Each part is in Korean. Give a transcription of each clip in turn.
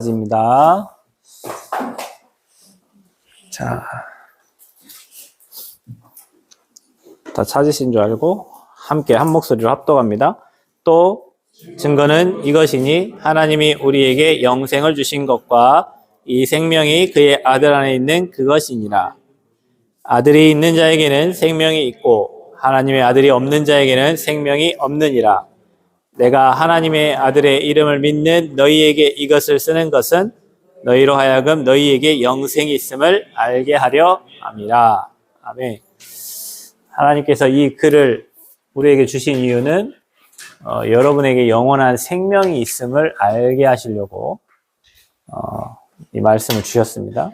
입니다. 자, 다 찾으신 줄 알고 함께 한 목소리로 합독합니다. 또 증거는 이것이니 하나님이 우리에게 영생을 주신 것과 이 생명이 그의 아들 안에 있는 그것이니라. 아들이 있는 자에게는 생명이 있고 하나님의 아들이 없는 자에게는 생명이 없느니라. 내가 하나님의 아들의 이름을 믿는 너희에게 이것을 쓰는 것은 너희로 하여금 너희에게 영생이 있음을 알게 하려 함이라. 아멘. 하나님께서 이 글을 우리에게 주신 이유는 여러분에게 영원한 생명이 있음을 알게 하시려고 이 말씀을 주셨습니다.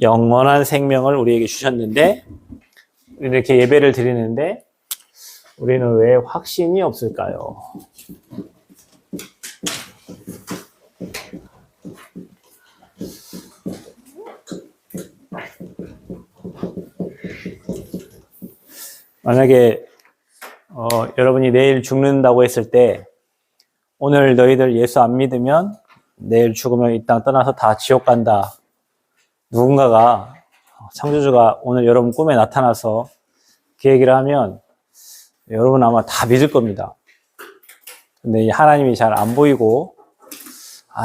영원한 생명을 우리에게 주셨는데 이렇게 예배를 드리는데 우리는 왜 확신이 없을까요? 만약에 여러분이 내일 죽는다고 했을 때 오늘 너희들 예수 안 믿으면 내일 죽으면 이 땅 떠나서 다 지옥 간다. 누군가가 창조주가 오늘 여러분 꿈에 나타나서 그 얘기를 하면 여러분 아마 다 믿을 겁니다. 근데 하나님이 잘 안 보이고,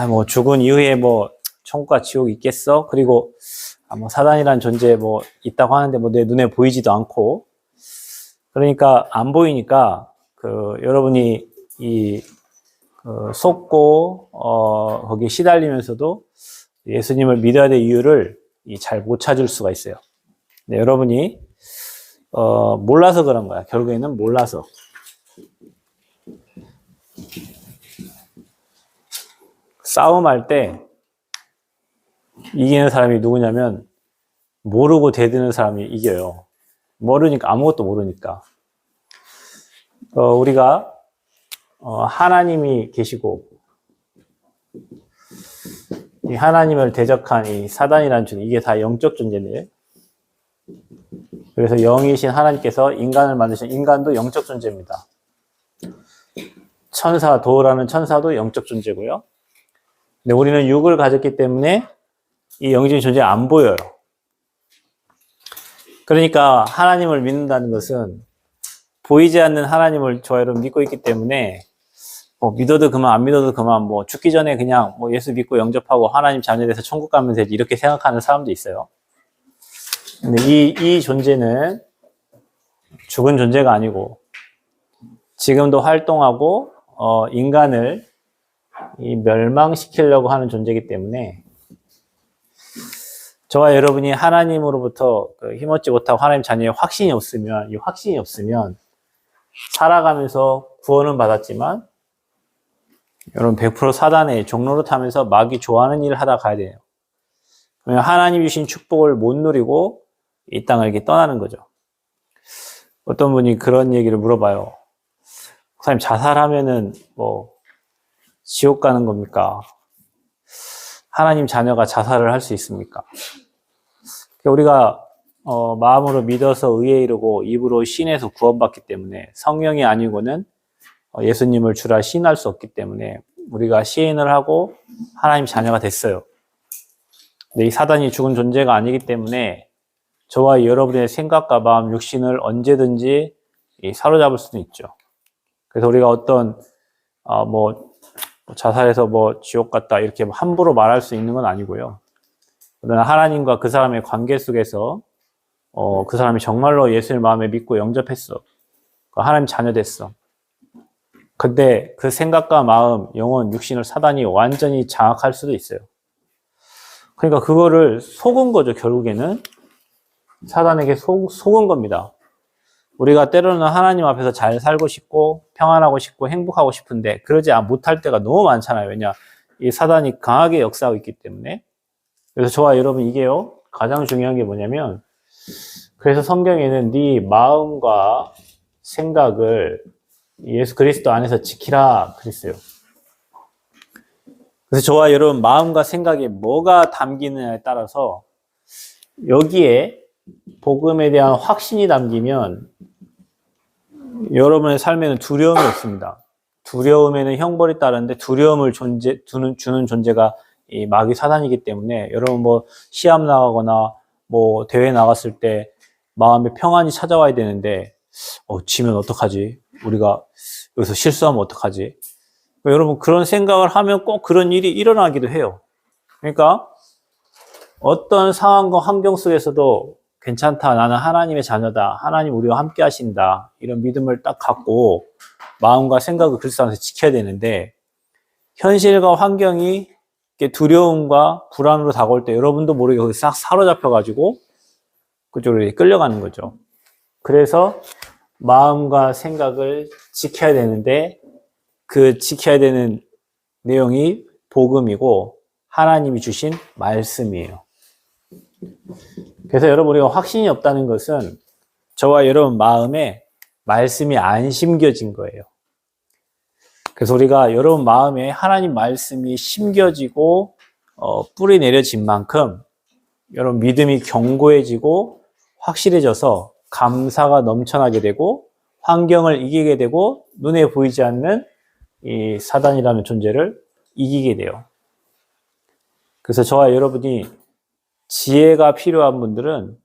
뭐 죽은 이후에 뭐 천국과 지옥이 있겠어? 그리고 뭐 사단이란 존재 뭐 있다고 하는데 뭐 내 눈에 보이지도 않고, 그러니까 안 보이니까 여러분이 속고 거기에 시달리면서도 예수님을 믿어야 될 이유를 잘 못 찾을 수가 있어요. 근데 여러분이 몰라서 그런 거야. 결국에는 몰라서. 싸움할 때 이기는 사람이 누구냐면 모르고 대드는 사람이 이겨요. 모르니까, 아무것도 모르니까. 우리가 하나님이 계시고 이 하나님을 대적한 이 사단이라는 존재, 이게 다 영적 존재인데, 그래서 영이신 하나님께서 인간을 만드신 인간도 영적 존재입니다. 천사, 도라는 천사도 영적 존재고요. 근데 우리는 육을 가졌기 때문에 이 영적인 존재가 안 보여요. 그러니까 하나님을 믿는다는 것은 보이지 않는 하나님을 저와 여러분 믿고 있기 때문에 믿어도 그만 안 믿어도 그만 죽기 전에 그냥 예수 믿고 영접하고 하나님 자녀 돼서 천국 가면 되지 이렇게 생각하는 사람도 있어요. 근데 이 존재는 죽은 존재가 아니고 지금도 활동하고 인간을 멸망시키려고 하는 존재이기 때문에 저와 여러분이 하나님으로부터 힘없지 못하고 하나님 자녀의 확신이 없으면 살아가면서 구원은 받았지만 여러분 100% 사단의 종로로 타면서 마귀 좋아하는 일을 하다 가야 돼요. 그러면 하나님 주신 축복을 못 누리고 이 땅을 이렇게 떠나는 거죠. 어떤 분이 그런 얘기를 물어봐요. 목사님, 자살하면은 지옥 가는 겁니까? 하나님 자녀가 자살을 할 수 있습니까? 우리가 마음으로 믿어서 의에 이르고 입으로 신에서 구원받기 때문에 성령이 아니고는 예수님을 주라 시인할 수 없기 때문에 우리가 시인을 하고 하나님 자녀가 됐어요. 근데 이 사단이 죽은 존재가 아니기 때문에 저와 여러분의 생각과 마음, 육신을 언제든지 사로잡을 수도 있죠. 그래서 우리가 어떤 자살해서 지옥 갔다 이렇게 함부로 말할 수 있는 건 아니고요. 그러나 하나님과 그 사람의 관계 속에서 그 사람이 정말로 예수를 마음에 믿고 영접했어. 하나님 자녀 됐어. 근데 그 생각과 마음, 영혼, 육신을 사단이 완전히 장악할 수도 있어요. 그러니까 그거를 속은 거죠. 결국에는 사단에게 속은 겁니다. 우리가 때로는 하나님 앞에서 잘 살고 싶고 평안하고 싶고 행복하고 싶은데 그러지 못할 때가 너무 많잖아요. 왜냐? 이 사단이 강하게 역사하고 있기 때문에. 그래서 저와 여러분 이게요. 가장 중요한 게 뭐냐면 그래서 성경에는 네 마음과 생각을 예수 그리스도 안에서 지키라 그랬어요. 그래서 저와 여러분 마음과 생각에 뭐가 담기느냐에 따라서 여기에 복음에 대한 확신이 담기면 여러분의 삶에는 두려움이 없습니다. 두려움에는 형벌이 따르는데 두려움을 주는 존재가 이 마귀 사단이기 때문에 여러분 뭐 시합 나가거나 뭐 대회 나갔을 때 마음에 평안이 찾아와야 되는데 지면 어떡하지? 우리가 여기서 실수하면 어떡하지? 여러분 그런 생각을 하면 꼭 그런 일이 일어나기도 해요. 그러니까 어떤 상황과 환경 속에서도 괜찮다. 나는 하나님의 자녀다. 하나님 우리와 함께 하신다. 이런 믿음을 딱 갖고 마음과 생각을 그리스도 안에서 지켜야 되는데 현실과 환경이 두려움과 불안으로 다가올 때 여러분도 모르게 거기 싹 사로잡혀가지고 그쪽으로 끌려가는 거죠. 그래서 마음과 생각을 지켜야 되는데 그 지켜야 되는 내용이 복음이고 하나님이 주신 말씀이에요. 그래서 여러분 우리가 확신이 없다는 것은 저와 여러분 마음에 말씀이 안 심겨진 거예요. 그래서 우리가 여러분 마음에 하나님 말씀이 심겨지고 뿌리 내려진 만큼 여러분 믿음이 견고해지고 확실해져서 감사가 넘쳐나게 되고 환경을 이기게 되고 눈에 보이지 않는 이 사단이라는 존재를 이기게 돼요. 그래서 저와 여러분이 지혜가 필요한 분들은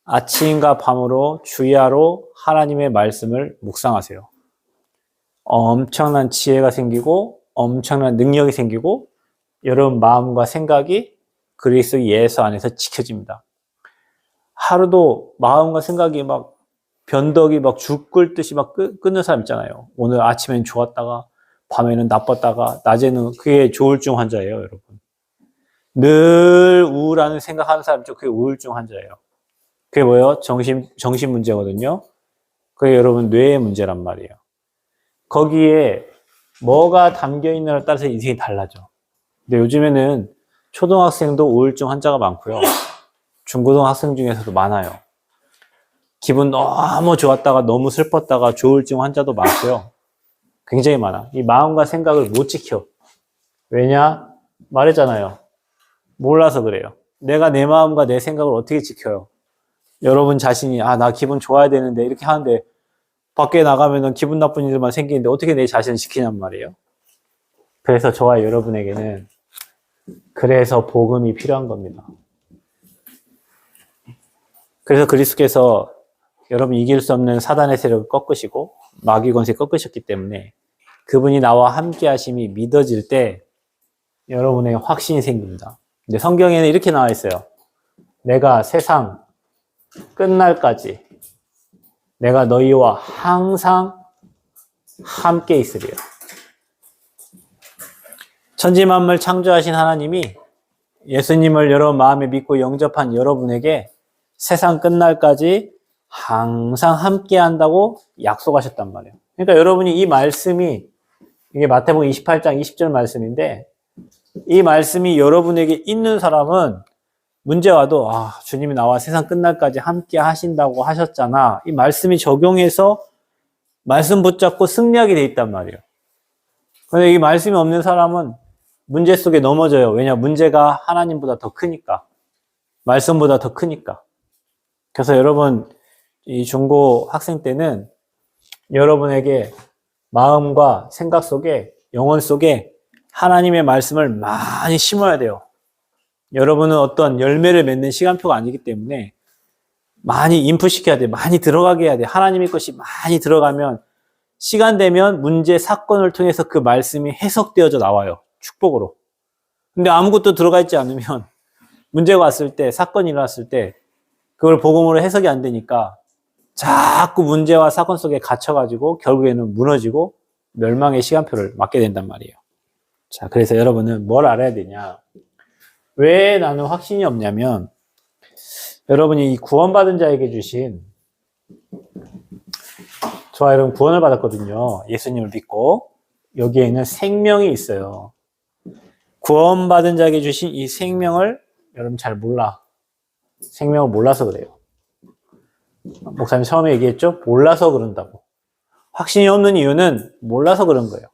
아침과 밤으로 주야로 하나님의 말씀을 묵상하세요. 엄청난 지혜가 생기고 엄청난 능력이 생기고 여러분 마음과 생각이 그리스도 예수 안에서 지켜집니다. 하루도 마음과 생각이 막 변덕이 막 죽 끓듯이 막 끊는 사람 있잖아요. 오늘 아침엔 좋았다가 밤에는 나빴다가 낮에는 그게 조울증 환자예요, 여러분. 늘 우울한 생각하는 사람이죠. 그게 우울증 환자예요. 그게 뭐예요? 정신 문제거든요. 그게 여러분 뇌의 문제란 말이에요. 거기에 뭐가 담겨 있느냐에 따라서 인생이 달라져. 근데 요즘에는 초등학생도 우울증 환자가 많고요. 중고등학생 중에서도 많아요. 기분 너무 좋았다가 너무 슬펐다가 조울증 환자도 많고요. 굉장히 많아. 이 마음과 생각을 못 지켜. 왜냐? 말했잖아요. 몰라서 그래요. 내가 내 마음과 내 생각을 어떻게 지켜요? 여러분 자신이 나 기분 좋아야 되는데 이렇게 하는데 밖에 나가면 기분 나쁜 일만 생기는데 어떻게 내 자신을 지키냔 말이에요. 그래서 저와 여러분에게는 그래서 복음이 필요한 겁니다. 그래서 그리스도께서 여러분 이길 수 없는 사단의 세력을 꺾으시고 마귀 권세 꺾으셨기 때문에 그분이 나와 함께 하심이 믿어질 때 여러분의 확신이 생깁니다. 근데 성경에는 이렇게 나와 있어요. 내가 세상 끝날까지 내가 너희와 항상 함께 있으리라. 천지만물 창조하신 하나님이 예수님을 여러분 마음에 믿고 영접한 여러분에게 세상 끝날까지 항상 함께 한다고 약속하셨단 말이에요. 그러니까 여러분이 이 말씀이 이게 마태복음 28장 20절 말씀인데 이 말씀이 여러분에게 있는 사람은 문제 와도 주님이 나와 세상 끝날까지 함께 하신다고 하셨잖아. 이 말씀이 적용해서 말씀 붙잡고 승리하게 돼 있단 말이에요. 그런데 이 말씀이 없는 사람은 문제 속에 넘어져요. 왜냐? 문제가 하나님보다 더 크니까. 말씀보다 더 크니까. 그래서 여러분 이 중고 학생 때는 여러분에게 마음과 생각 속에 영혼 속에 하나님의 말씀을 많이 심어야 돼요. 여러분은 어떤 열매를 맺는 시간표가 아니기 때문에 많이 인풋시켜야 돼. 많이 들어가게 해야 돼. 하나님의 것이 많이 들어가면 시간 되면 문제, 사건을 통해서 그 말씀이 해석되어져 나와요. 축복으로. 근데 아무것도 들어가 있지 않으면 문제가 왔을 때, 사건이 일어났을 때 그걸 복음으로 해석이 안 되니까 자꾸 문제와 사건 속에 갇혀가지고 결국에는 무너지고 멸망의 시간표를 맞게 된단 말이에요. 자, 그래서 여러분은 뭘 알아야 되냐? 왜 나는 확신이 없냐면 여러분이 이 구원받은 자에게 주신 저와 여러분 구원을 받았거든요. 예수님을 믿고 여기에는 생명이 있어요. 구원받은 자에게 주신 이 생명을 여러분 잘 몰라. 생명을 몰라서 그래요. 목사님 처음에 얘기했죠? 몰라서 그런다고. 확신이 없는 이유는 몰라서 그런 거예요.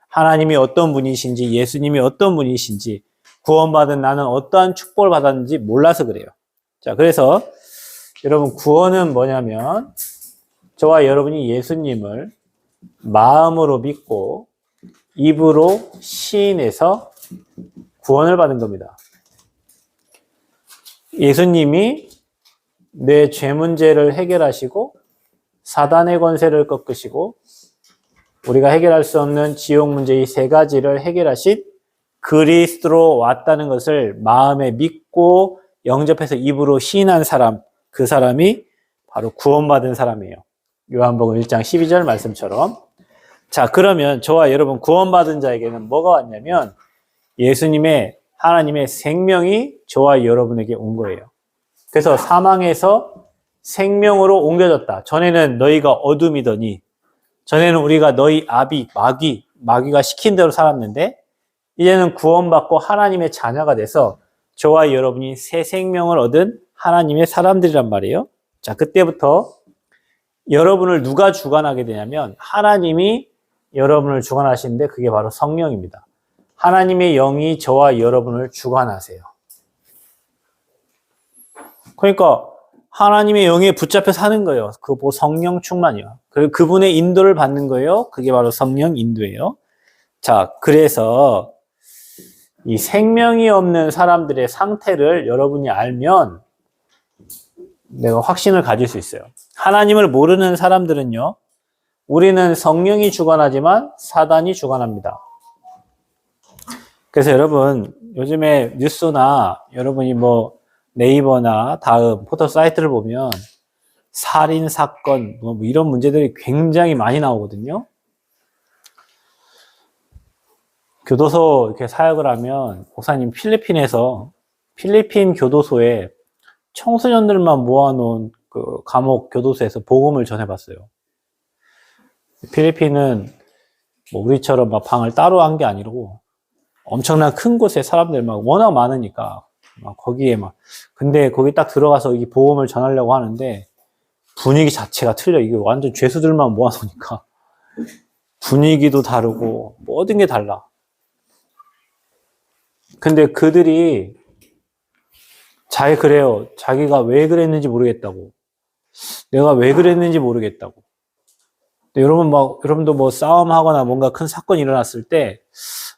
하나님이 어떤 분이신지, 예수님이 어떤 분이신지, 구원받은 나는 어떠한 축복을 받았는지 몰라서 그래요. 자, 그래서 여러분 구원은 뭐냐면 저와 여러분이 예수님을 마음으로 믿고 입으로 시인해서 구원을 받은 겁니다. 예수님이 내 죄 문제를 해결하시고 사단의 권세를 꺾으시고 우리가 해결할 수 없는 지옥 문제 이 세 가지를 해결하신 그리스도로 왔다는 것을 마음에 믿고 영접해서 입으로 시인한 사람, 그 사람이 바로 구원받은 사람이에요. 요한복음 1장 12절 말씀처럼. 자, 그러면 저와 여러분 구원받은 자에게는 뭐가 왔냐면 예수님의 하나님의 생명이 저와 여러분에게 온 거예요. 그래서 사망에서 생명으로 옮겨졌다. 전에는 너희가 어둠이더니, 전에는 우리가 너희 마귀가 시킨 대로 살았는데 이제는 구원받고 하나님의 자녀가 돼서 저와 여러분이 새 생명을 얻은 하나님의 사람들이란 말이에요. 자, 그때부터 여러분을 누가 주관하게 되냐면 하나님이 여러분을 주관하시는데 그게 바로 성령입니다. 하나님의 영이 저와 여러분을 주관하세요. 그러니까 하나님의 영에 붙잡혀 사는 거예요. 그거 성령 충만이요. 그리고 그분의 인도를 받는 거예요. 그게 바로 성령 인도예요. 자, 그래서 이 생명이 없는 사람들의 상태를 여러분이 알면 내가 확신을 가질 수 있어요. 하나님을 모르는 사람들은요, 우리는 성령이 주관하지만 사단이 주관합니다. 그래서 여러분, 요즘에 뉴스나 여러분이 뭐 네이버나 다음 포털 사이트를 보면 살인 사건 뭐 이런 문제들이 굉장히 많이 나오거든요. 교도소 이렇게 사역을 하면 목사님 필리핀 교도소에 청소년들만 모아놓은 그 감옥 교도소에서 복음을 전해봤어요. 필리핀은 뭐 우리처럼 막 방을 따로 한 게 아니고 엄청난 큰 곳에 사람들 막 워낙 많으니까 막 거기에 막 근데 거기 딱 들어가서 이 복음을 전하려고 하는데 분위기 자체가 틀려. 이게 완전 죄수들만 모아놓으니까 분위기도 다르고 모든 게 달라. 근데 그들이 잘 그래요. 자기가 왜 그랬는지 모르겠다고. 내가 왜 그랬는지 모르겠다고. 근데 여러분도 뭐 싸움하거나 뭔가 큰 사건이 일어났을 때,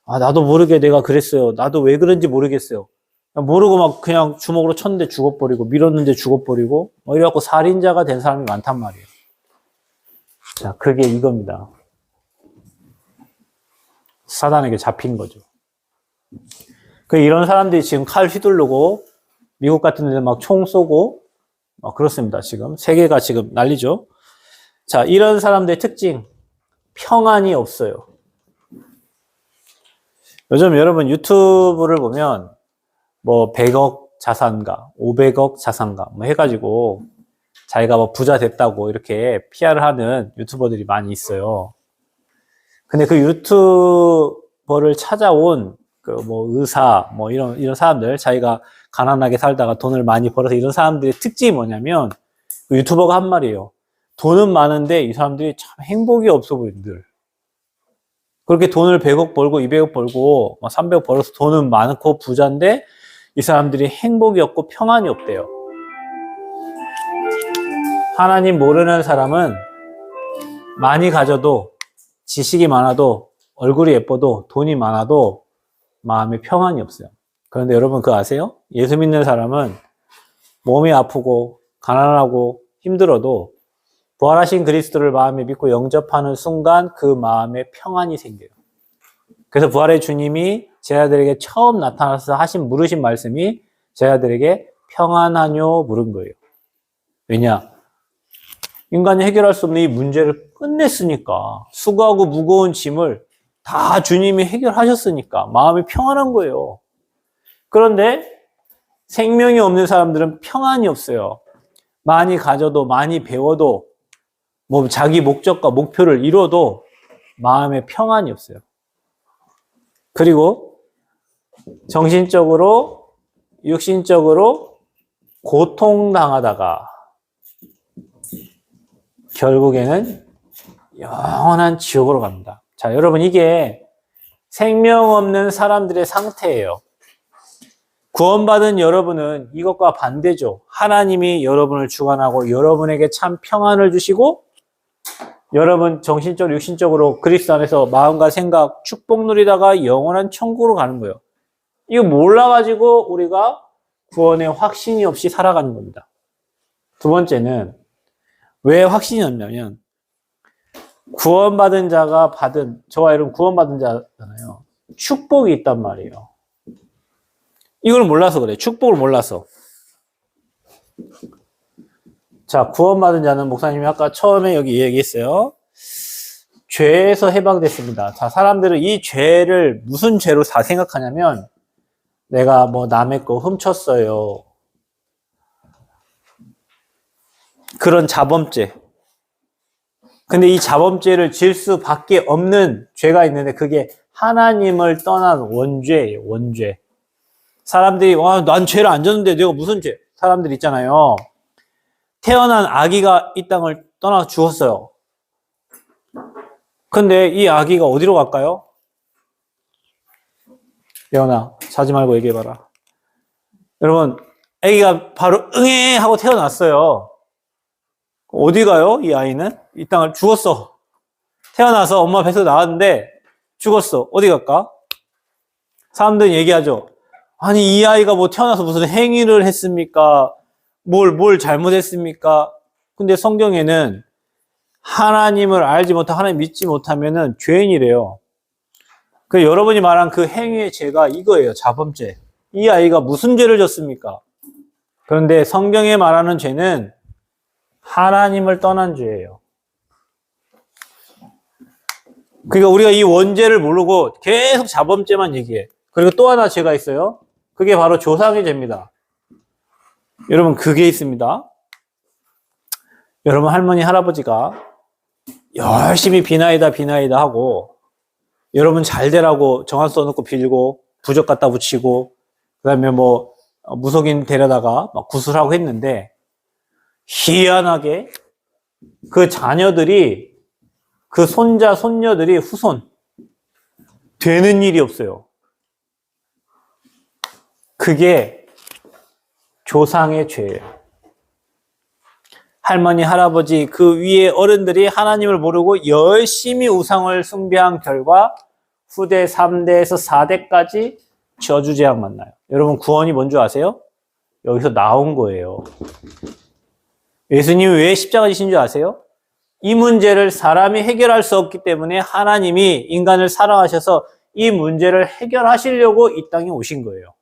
나도 모르게 내가 그랬어요. 나도 왜 그런지 모르겠어요. 모르고 막 그냥 주먹으로 쳤는데 죽어버리고, 밀었는데 죽어버리고, 이래갖고 살인자가 된 사람이 많단 말이에요. 자, 그게 이겁니다. 사단에게 잡힌 거죠. 이런 사람들이 지금 칼 휘두르고, 미국 같은 데 막 총 쏘고, 그렇습니다. 지금. 세계가 지금 난리죠. 자, 이런 사람들의 특징. 평안이 없어요. 요즘 여러분 유튜브를 보면, 100억 자산가, 500억 자산가, 해가지고, 자기가 부자 됐다고 이렇게 PR을 하는 유튜버들이 많이 있어요. 근데 그 유튜버를 찾아온, 의사, 이런 사람들, 자기가 가난하게 살다가 돈을 많이 벌어서 이런 사람들의 특징이 뭐냐면, 그 유튜버가 한 말이에요. 돈은 많은데 이 사람들이 참 행복이 없어 보이는들. 그렇게 돈을 100억 벌고 200억 벌고 300억 벌어서 돈은 많고 부자인데 이 사람들이 행복이 없고 평안이 없대요. 하나님 모르는 사람은 많이 가져도 지식이 많아도 얼굴이 예뻐도 돈이 많아도 마음에 평안이 없어요. 그런데 여러분 그거 아세요? 예수 믿는 사람은 몸이 아프고 가난하고 힘들어도 부활하신 그리스도를 마음에 믿고 영접하는 순간 그 마음에 평안이 생겨요. 그래서 부활의 주님이 제자들에게 처음 나타나서 물으신 말씀이 제자들에게 평안하뇨 물은 거예요. 왜냐? 인간이 해결할 수 없는 이 문제를 끝냈으니까, 수고하고 무거운 짐을 다 주님이 해결하셨으니까 마음이 평안한 거예요. 그런데 생명이 없는 사람들은 평안이 없어요. 많이 가져도 많이 배워도 자기 목적과 목표를 이뤄도 마음에 평안이 없어요. 그리고 정신적으로, 육신적으로 고통당하다가 결국에는 영원한 지옥으로 갑니다. 자, 여러분 이게 생명 없는 사람들의 상태예요. 구원받은 여러분은 이것과 반대죠. 하나님이 여러분을 주관하고 여러분에게 참 평안을 주시고 여러분 정신적으로 육신적으로 그리스도 안에서 마음과 생각 축복 누리다가 영원한 천국으로 가는 거예요. 이거 몰라가지고 우리가 구원의 확신이 없이 살아가는 겁니다. 두 번째는 왜 확신이 없냐면 구원받은 자가 받은, 저와 여러분 구원받은 자잖아요. 축복이 있단 말이에요. 이걸 몰라서 그래. 축복을 몰라서. 자, 구원받은 자는 목사님이 아까 처음에 여기 얘기했어요. 죄에서 해방됐습니다. 자, 사람들은 이 죄를 무슨 죄로 다 생각하냐면 내가 뭐 남의 거 훔쳤어요. 그런 자범죄. 근데 이 자범죄를 질 수밖에 없는 죄가 있는데 그게 하나님을 떠난 원죄예요. 원죄. 사람들이 난 죄를 안 졌는데 내가 무슨 죄? 사람들 있잖아요. 태어난 아기가 이 땅을 떠나 죽었어요. 근데 이 아기가 어디로 갈까요? 예원아, 자지 말고 얘기해봐라. 여러분, 아기가 바로 응애 하고 태어났어요. 어디 가요? 이 아이는? 이 땅을 죽었어. 태어나서 엄마 뱃속에 나왔는데 죽었어. 어디 갈까? 사람들은 얘기하죠. 아니, 이 아이가 뭐 태어나서 무슨 행위를 했습니까? 뭘 잘못했습니까? 근데 성경에는 하나님을 알지 못하고 하나님 믿지 못하면은 죄인이래요. 그 여러분이 말한 그 행위의 죄가 이거예요. 자범죄. 이 아이가 무슨 죄를 졌습니까? 그런데 성경에 말하는 죄는 하나님을 떠난 죄예요. 그러니까 우리가 이 원죄를 모르고 계속 자범죄만 얘기해. 그리고 또 하나 죄가 있어요. 그게 바로 조상의 죄입니다. 여러분, 그게 있습니다. 여러분, 할머니, 할아버지가 열심히 비나이다 하고, 여러분 잘 되라고 정한 써놓고 빌고, 부적 갖다 붙이고, 그 다음에 뭐, 무속인 데려다가 막 구슬하고 했는데, 희한하게 그 자녀들이, 그 손자, 손녀들이 후손, 되는 일이 없어요. 그게 조상의 죄예요. 할머니, 할아버지, 그 위에 어른들이 하나님을 모르고 열심히 우상을 숭배한 결과 후대 3대에서 4대까지 저주재앙 만나요. 여러분, 구원이 뭔 줄 아세요? 여기서 나온 거예요. 예수님이 왜 십자가 지신 줄 아세요? 이 문제를 사람이 해결할 수 없기 때문에 하나님이 인간을 사랑하셔서 이 문제를 해결하시려고 이 땅에 오신 거예요.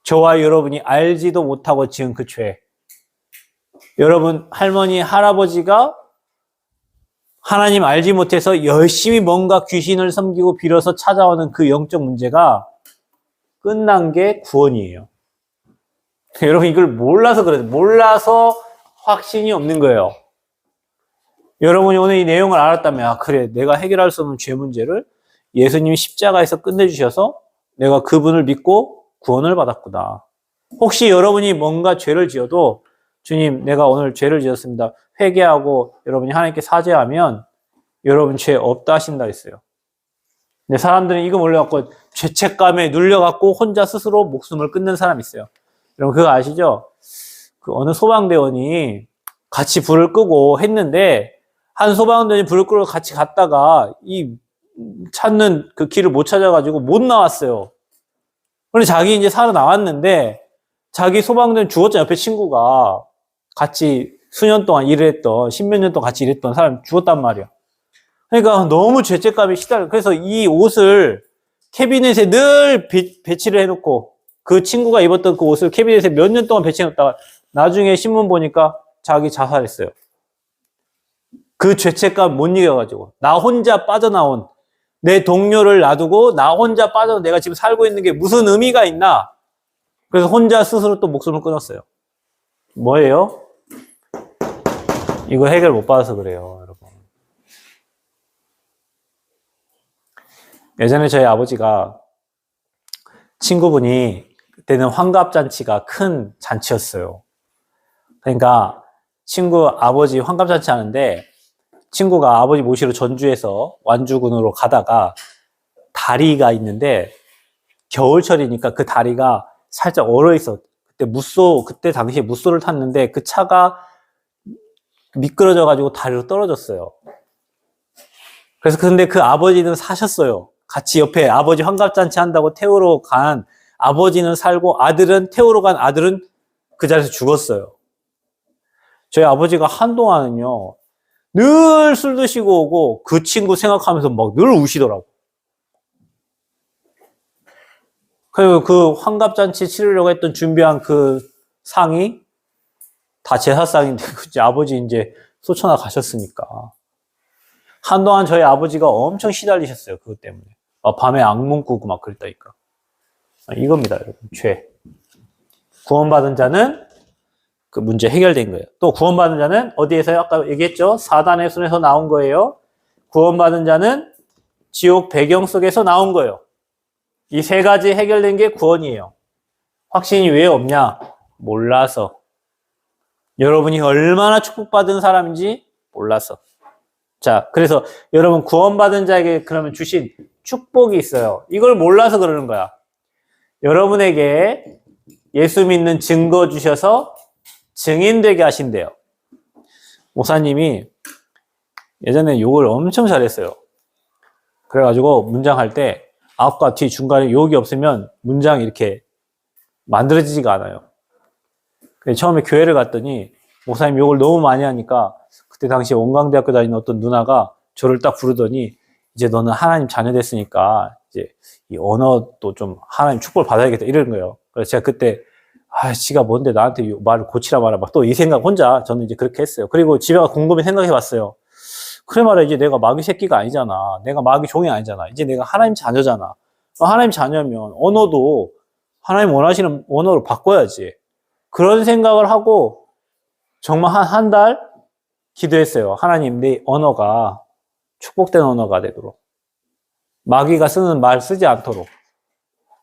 저와 여러분이 알지도 못하고 지은 그 죄. 여러분, 할머니, 할아버지가 하나님 알지 못해서 열심히 뭔가 귀신을 섬기고 빌어서 찾아오는 그 영적 문제가 끝난 게 구원이에요. 여러분, 이걸 몰라서 그래요. 몰라서 확신이 없는 거예요. 여러분이 오늘 이 내용을 알았다면, 그래, 내가 해결할 수 없는 죄 문제를 예수님이 십자가에서 끝내주셔서 내가 그분을 믿고 구원을 받았구나. 혹시 여러분이 뭔가 죄를 지어도 주님, 내가 오늘 죄를 지었습니다. 회개하고 여러분이 하나님께 사죄하면 여러분 죄 없다 하신다 했어요. 근데 사람들은 이거 몰라갖고 죄책감에 눌려갖고 혼자 스스로 목숨을 끊는 사람이 있어요. 여러분 그거 아시죠? 그 어느 소방대원이 같이 불을 끄고 했는데 한 소방대원이 불을 끄고 같이 갔다가 이 찾는 그 길을 못 찾아가지고 못 나왔어요. 그런데 자기 이제 살아나왔는데 자기 소방대원 죽었잖아요. 옆에 친구가 같이 수년 동안 일을 했던, 십몇 년 동안 같이 일했던 사람이 죽었단 말이야. 그러니까 너무 죄책감이 시달려. 그래서 이 옷을 캐비넷에 늘 배치를 해놓고 그 친구가 입었던 그 옷을 캐비넷에 몇 년 동안 배치해놓다가 나중에 신문 보니까 자기 자살했어요. 그 죄책감 못 이겨가지고 나 혼자 빠져나온 내 동료를 놔두고 나 혼자 빠져 내가 지금 살고 있는 게 무슨 의미가 있나? 그래서 혼자 스스로 또 목숨을 끊었어요. 뭐예요? 이거 해결 못 받아서 그래요, 여러분. 예전에 저희 아버지가 친구분이 그때는 환갑잔치가 큰 잔치였어요. 그러니까 친구 아버지 환갑잔치 하는데 친구가 아버지 모시러 전주에서 완주군으로 가다가 다리가 있는데 겨울철이니까 그 다리가 살짝 얼어있어. 그때 당시에 무쏘를 탔는데 그 차가 미끄러져가지고 다리로 떨어졌어요. 그래서 근데 그 아버지는 사셨어요. 같이 옆에 아버지 환갑잔치 한다고 태우러 간 아버지는 살고 아들은 태우러 간 아들은 그 자리에서 죽었어요. 저희 아버지가 한동안은요. 늘 술 드시고 오고 그 친구 생각하면서 막 늘 우시더라고. 그리고 그 환갑잔치 치르려고 했던 준비한 그 상이 다 제사상인데 아버지 이제 쏘쳐나 가셨으니까. 한동안 저희 아버지가 엄청 시달리셨어요. 그것 때문에. 밤에 악몽 꾸고 막 그랬다니까. 이겁니다, 여러분. 죄. 구원받은 자는 그 문제 해결된 거예요. 또 구원받은 자는 어디에서요? 아까 얘기했죠? 사단의 손에서 나온 거예요. 구원받은 자는 지옥 배경 속에서 나온 거예요. 이 세 가지 해결된 게 구원이에요. 확신이 왜 없냐? 몰라서. 여러분이 얼마나 축복받은 사람인지 몰라서. 자, 그래서 여러분 구원받은 자에게 그러면 주신 축복이 있어요. 이걸 몰라서 그러는 거야. 여러분에게 예수 믿는 증거 주셔서 증인되게 하신대요. 목사님이 예전에 욕을 엄청 잘했어요. 그래가지고 문장할 때 앞과 뒤 중간에 욕이 없으면 문장이 이렇게 만들어지지가 않아요. 처음에 교회를 갔더니 목사님 욕을 너무 많이 하니까 그때 당시에 원광대학교 다니는 어떤 누나가 저를 딱 부르더니 이제 너는 하나님 자녀 됐으니까 이제 이 언어도 좀 하나님 축복을 받아야겠다 이러는 거예요. 그래서 제가 그때 지가 뭔데 나한테 말을 고치라 말아 막 또 이 생각 혼자 저는 이제 그렇게 했어요. 그리고 집에 가서 곰곰이 생각해 봤어요. 그래 말이야 이제 내가 마귀 새끼가 아니잖아. 내가 마귀 종이 아니잖아. 이제 내가 하나님 자녀잖아. 하나님 자녀면 언어도 하나님 원하시는 언어로 바꿔야지. 그런 생각을 하고 정말 한 달 기도했어요. 하나님 내 언어가 축복된 언어가 되도록. 마귀가 쓰는 말 쓰지 않도록.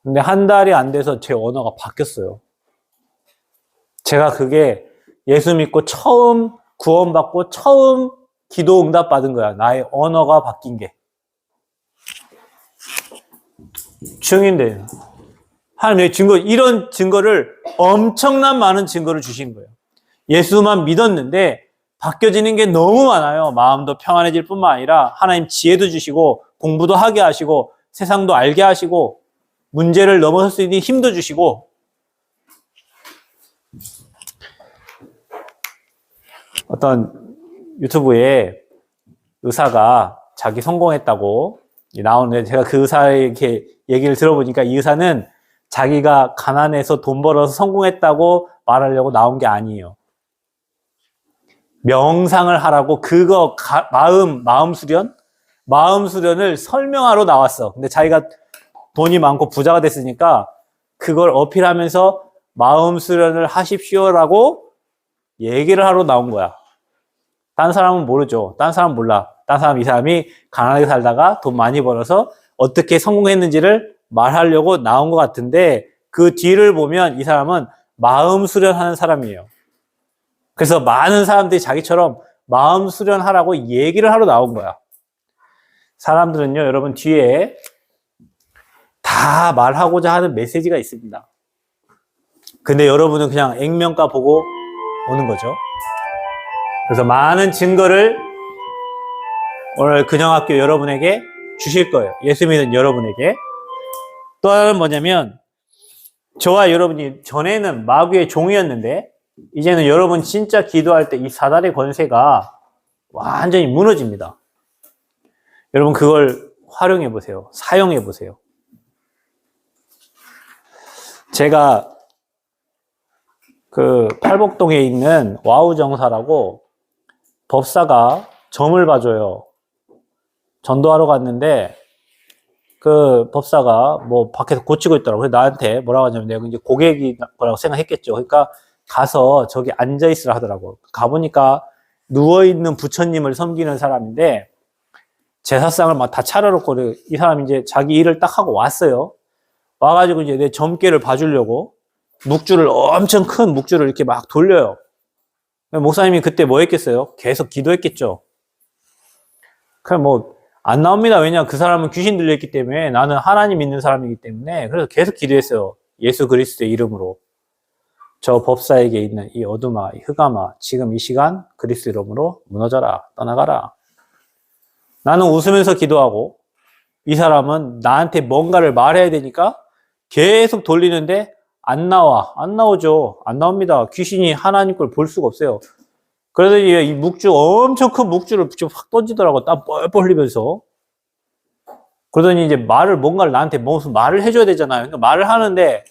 근데 한 달이 안 돼서 제 언어가 바뀌었어요. 제가 그게 예수 믿고 처음 구원받고 처음 기도 응답 받은 거야. 나의 언어가 바뀐 게. 증인돼요. 하나님의 증거, 이런 증거를 엄청난 많은 증거를 주신 거예요. 예수만 믿었는데 바뀌어지는 게 너무 많아요. 마음도 평안해질 뿐만 아니라 하나님 지혜도 주시고 공부도 하게 하시고 세상도 알게 하시고 문제를 넘어설 수 있는 힘도 주시고 어떤 유튜브에 의사가 자기 성공했다고 나오는데 제가 그 의사에게 얘기를 들어보니까 이 의사는 자기가 가난해서 돈 벌어서 성공했다고 말하려고 나온 게 아니에요. 명상을 하라고 그거 마음 수련을 설명하러 나왔어. 근데 자기가 돈이 많고 부자가 됐으니까 그걸 어필하면서 마음 수련을 하십시오라고 얘기를 하러 나온 거야. 딴 사람은 모르죠. 딴 사람은 몰라. 딴 사람 이 사람이 가난하게 살다가 돈 많이 벌어서 어떻게 성공했는지를 말하려고 나온 것 같은데 그 뒤를 보면 이 사람은 마음 수련하는 사람이에요. 그래서 많은 사람들이 자기처럼 마음 수련하라고 얘기를 하러 나온 거야. 사람들은요, 여러분 뒤에 다 말하고자 하는 메시지가 있습니다. 근데 여러분은 그냥 액면가 보고 오는 거죠. 그래서 많은 증거를 오늘 근영학교 여러분에게 주실 거예요. 예수 믿는 여러분에게. 또 하나는 뭐냐면 저와 여러분이 전에는 마귀의 종이었는데 이제는 여러분 진짜 기도할 때 이 사단의 권세가 완전히 무너집니다. 여러분 그걸 활용해 보세요. 사용해 보세요. 제가 그 팔복동에 있는 와우정사라고 법사가 점을 봐줘요. 전도하러 갔는데 그 법사가 뭐 밖에서 고치고 있더라고. 그래서 나한테 뭐라고 하냐면 내가 이제 고객이 거라고 생각했겠죠. 그러니까 가서 저기 앉아 있으라 하더라고. 가보니까 누워있는 부처님을 섬기는 사람인데 제사상을 막 다 차려놓고 이 사람이 이제 자기 일을 딱 하고 왔어요. 와가지고 이제 내 점괘를 봐주려고 묵주를 엄청 큰 묵주를 이렇게 막 돌려요. 목사님이 그때 뭐 했겠어요? 계속 기도했겠죠. 그냥 뭐 안 나옵니다. 왜냐 그 사람은 귀신 들려있기 때문에 나는 하나님 믿는 사람이기 때문에 그래서 계속 기도했어요. 예수 그리스도의 이름으로 저 법사에게 있는 이 어둠아, 이 흑암아 지금 이 시간 그리스도 이름으로 무너져라, 떠나가라. 나는 웃으면서 기도하고 이 사람은 나한테 뭔가를 말해야 되니까 계속 돌리는데 안 나오죠. 안 나옵니다. 귀신이 하나님 걸 볼 수가 없어요. 그래서 이 묵주, 엄청 큰 묵주를 확 던지더라고. 땀 뻘뻘 흘리면서. 그러더니 이제 뭔가를 나한테 무슨 말을 해줘야 되잖아요. 그러니까 말을 하는데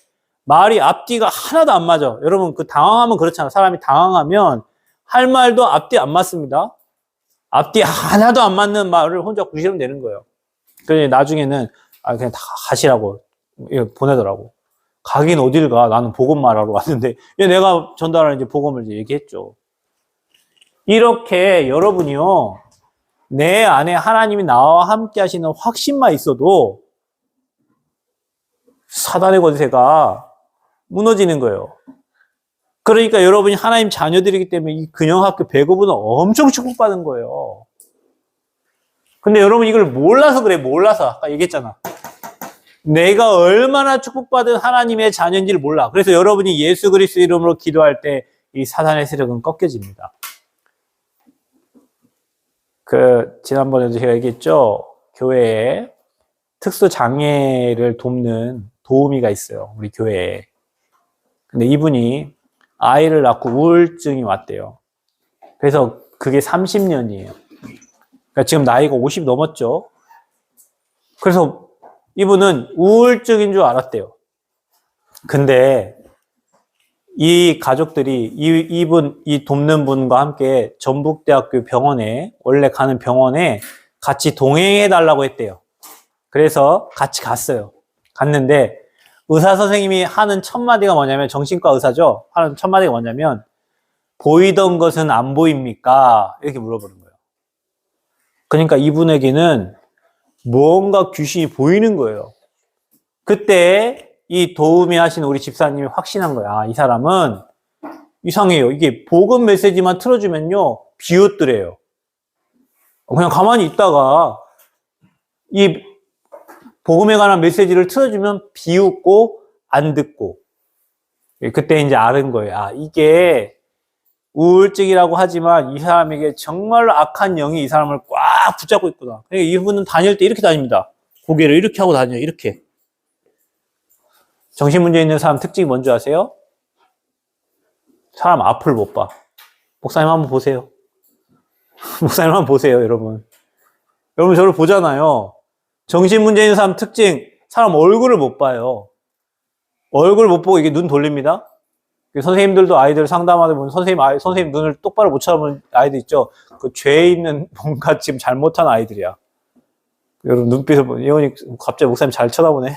말이 앞뒤가 하나도 안 맞아. 여러분 당황하면 그렇잖아. 사람이 당황하면 할 말도 앞뒤 안 맞습니다. 앞뒤 하나도 안 맞는 말을 혼자 구시면 되는 거예요. 그래서 나중에는 그냥 다 하시라고 보내더라고. 가긴 어딜 가. 나는 복음 말하러 왔는데 내가 전달하는 이제 복음을 이제 얘기했죠. 이렇게 여러분이요, 내 안에 하나님이 나와 함께 하시는 확신만 있어도 사단의 권세가 무너지는 거예요. 그러니까 여러분이 하나님 자녀들이기 때문에 이 근영학교 배구부는 엄청 축복받은 거예요. 근데 여러분 이걸 몰라서 그래. 몰라서. 아까 얘기했잖아. 내가 얼마나 축복받은 하나님의 자녀인지를 몰라. 그래서 여러분이 예수 그리스도 이름으로 기도할 때 이 사단의 세력은 꺾여집니다. 지난번에도 제가 얘기했죠. 교회에 특수 장애를 돕는 도우미가 있어요. 우리 교회에. 근데 이분이 아이를 낳고 우울증이 왔대요. 그래서 그게 30년이에요. 그러니까 지금 나이가 50 넘었죠. 그래서 이분은 우울증인 줄 알았대요. 근데 이 가족들이 이 돕는 분과 함께 전북대학교 병원에, 원래 가는 병원에 같이 동행해 달라고 했대요. 그래서 같이 갔어요. 갔는데 의사 선생님이 하는 첫 마디가 뭐냐면, 정신과 의사죠. 하는 첫 마디가 뭐냐면, 보이던 것은 안 보입니까? 이렇게 물어보는 거예요. 그러니까 이분에게는 뭔가 귀신이 보이는 거예요. 그때 이 도우미 하신 우리 집사님이 확신한 거야. 이 사람은 이상해요. 이게 복음 메시지만 틀어주면요, 비웃더래요. 그냥 가만히 있다가 이 복음에 관한 메시지를 틀어주면 비웃고 안 듣고. 그때 이제 알은 거예요. 이게 우울증이라고 하지만 이 사람에게 정말로 악한 영이 이 사람을 꽉 붙잡고 있구나. 그러니까 이분은 다닐 때 이렇게 다닙니다. 고개를 이렇게 하고 다녀요. 이렇게. 정신문제 있는 사람 특징이 뭔지 아세요? 사람 앞을 못 봐. 목사님 한번 보세요. 목사님 한번 보세요, 여러분. 여러분 저를 보잖아요. 정신문제 있는 사람 특징, 사람 얼굴을 못 봐요. 얼굴 못 보고 이게 눈 돌립니다. 선생님들도 아이들 상담하다 보면 선생님 눈을 똑바로 못 쳐다보는 아이들 있죠. 그 죄 있는 뭔가 지금 잘못한 아이들이야. 여러분 눈빛을 보면 예원이 갑자기 목사님 잘 쳐다보네.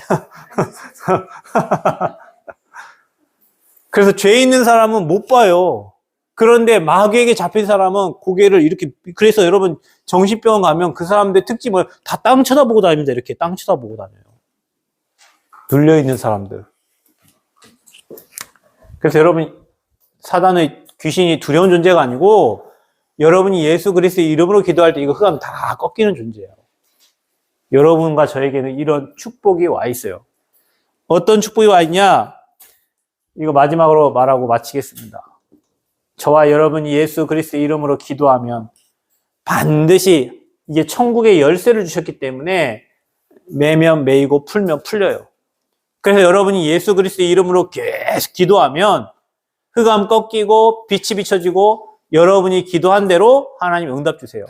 그래서 죄 있는 사람은 못 봐요. 그런데 마귀에게 잡힌 사람은 고개를 이렇게, 그래서 여러분 정신병원 가면 그 사람들 특징을 다 땅 쳐다보고 다닙니다. 이렇게 땅 쳐다보고 다녀요. 눌려있는 사람들. 그래서 여러분, 사단의 귀신이 두려운 존재가 아니고 여러분이 예수 그리스도의 이름으로 기도할 때 이거 흑암 다 꺾이는 존재예요. 여러분과 저에게는 이런 축복이 와 있어요. 어떤 축복이 와 있냐? 이거 마지막으로 말하고 마치겠습니다. 저와 여러분이 예수 그리스도의 이름으로 기도하면 반드시 이게 천국의 열쇠를 주셨기 때문에 매면 매이고 풀면 풀려요. 그래서 여러분이 예수 그리스도의 이름으로 계속 기도하면 흑암 꺾이고 빛이 비춰지고 여러분이 기도한 대로 하나님 응답 주세요.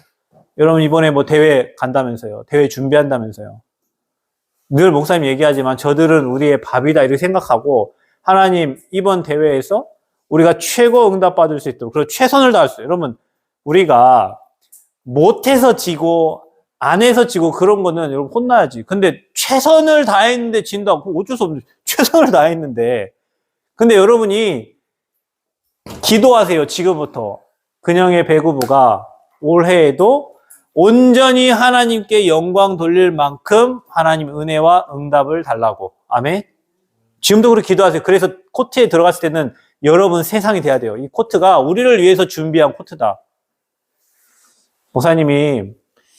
여러분 이번에 뭐 대회 간다면서요. 대회 준비한다면서요. 늘 목사님 얘기하지만 저들은 우리의 밥이다 이렇게 생각하고 하나님 이번 대회에서 우리가 최고 응답 받을 수 있도록 그리고 최선을 다할 수 있어요. 여러분 우리가 못해서 지고 안 해서 지고 그런 거는 여러분 혼나야지. 근데 최선을 다했는데 진다고 어쩔 수 없는데 최선을 다했는데 근데 여러분이 기도하세요. 지금부터 근영의 배구부가 올해에도 온전히 하나님께 영광 돌릴 만큼 하나님 은혜와 응답을 달라고. 아멘. 지금도 그렇게 기도하세요. 그래서 코트에 들어갔을 때는 여러분 세상이 돼야 돼요. 이 코트가 우리를 위해서 준비한 코트다. 목사님이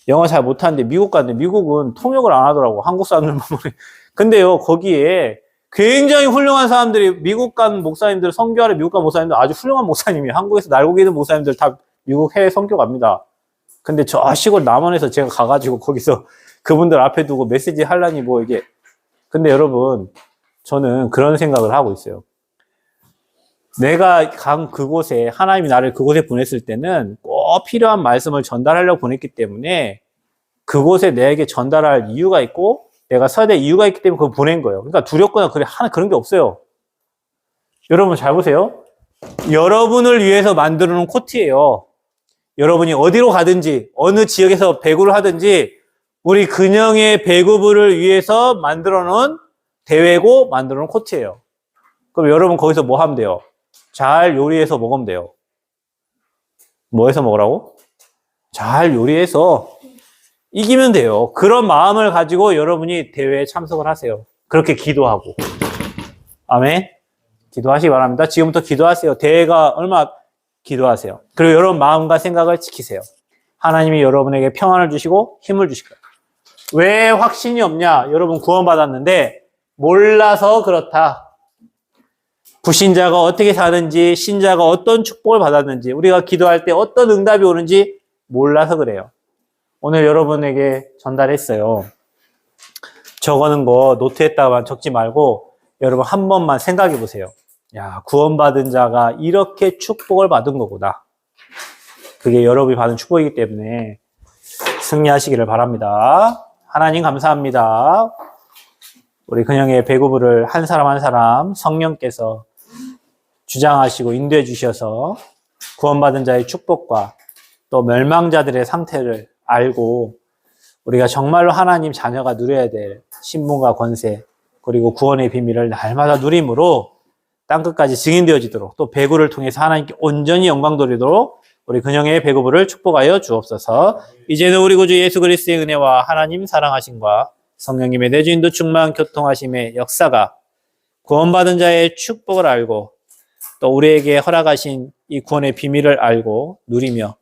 영어 잘 못하는데 미국 갔는데 미국은 통역을 안 하더라고. 한국 사람들만 보내. 근데요, 거기에 굉장히 훌륭한 사람들이 미국 간 목사님들, 선교하러 미국 간 목사님들 아주 훌륭한 목사님이 한국에서 날고 계는 목사님들 다 미국 해외 선교 갑니다. 근데 저 시골 남원에서 제가 가가지고 거기서 그분들 앞에 두고 메시지 하려니 뭐 이게. 근데 여러분, 저는 그런 생각을 하고 있어요. 내가 간 그곳에, 하나님이 나를 그곳에 보냈을 때는 꼭 필요한 말씀을 전달하려고 보냈기 때문에 그곳에 내게 전달할 이유가 있고 내가 서야 될 이유가 있기 때문에 그걸 보낸 거예요. 그러니까 두렵거나 그런 게 없어요. 여러분 잘 보세요. 여러분을 위해서 만들어 놓은 코트예요. 여러분이 어디로 가든지 어느 지역에서 배구를 하든지 우리 근영의 배구부를 위해서 만들어 놓은 대회고 만들어 놓은 코트예요. 그럼 여러분 거기서 뭐 하면 돼요? 잘 요리해서 먹으면 돼요. 뭐 해서 먹으라고? 잘 요리해서 이기면 돼요. 그런 마음을 가지고 여러분이 대회에 참석을 하세요. 그렇게 기도하고. 아멘. 기도하시기 바랍니다. 지금부터 기도하세요. 대회가 얼마 기도하세요. 그리고 여러분 마음과 생각을 지키세요. 하나님이 여러분에게 평안을 주시고 힘을 주실 거예요. 왜 확신이 없냐? 여러분 구원받았는데 몰라서 그렇다. 불신자가 어떻게 사는지, 신자가 어떤 축복을 받았는지, 우리가 기도할 때 어떤 응답이 오는지 몰라서 그래요. 오늘 여러분에게 전달했어요. 적어놓은 거 노트에다가만 적지 말고 여러분 한 번만 생각해 보세요. 야, 구원받은 자가 이렇게 축복을 받은 거구나. 그게 여러분이 받은 축복이기 때문에 승리하시기를 바랍니다. 하나님 감사합니다. 우리 근영의 배구부를 한 사람 한 사람 성령께서 주장하시고 인도해 주셔서 구원받은 자의 축복과 또 멸망자들의 상태를 알고 우리가 정말로 하나님 자녀가 누려야 될 신분과 권세 그리고 구원의 비밀을 날마다 누림으로 땅끝까지 증인되어지도록 또 배구를 통해서 하나님께 온전히 영광 돌리도록 우리 근영의 배구부를 축복하여 주옵소서. 이제는 우리 구주 예수 그리스도의 은혜와 하나님 사랑하심과 성령님의 내주인도 충만 교통하심의 역사가 구원받은 자의 축복을 알고 또 우리에게 허락하신 이 구원의 비밀을 알고 누리며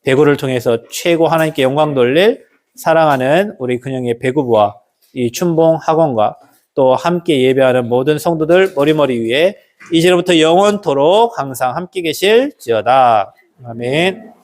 배구를 통해서 최고 하나님께 영광 돌릴 사랑하는 우리 근영의 배구부와 이 춘봉 학원과 또 함께 예배하는 모든 성도들 머리머리 위에 이제부터 영원토록 항상 함께 계실지어다. 아멘.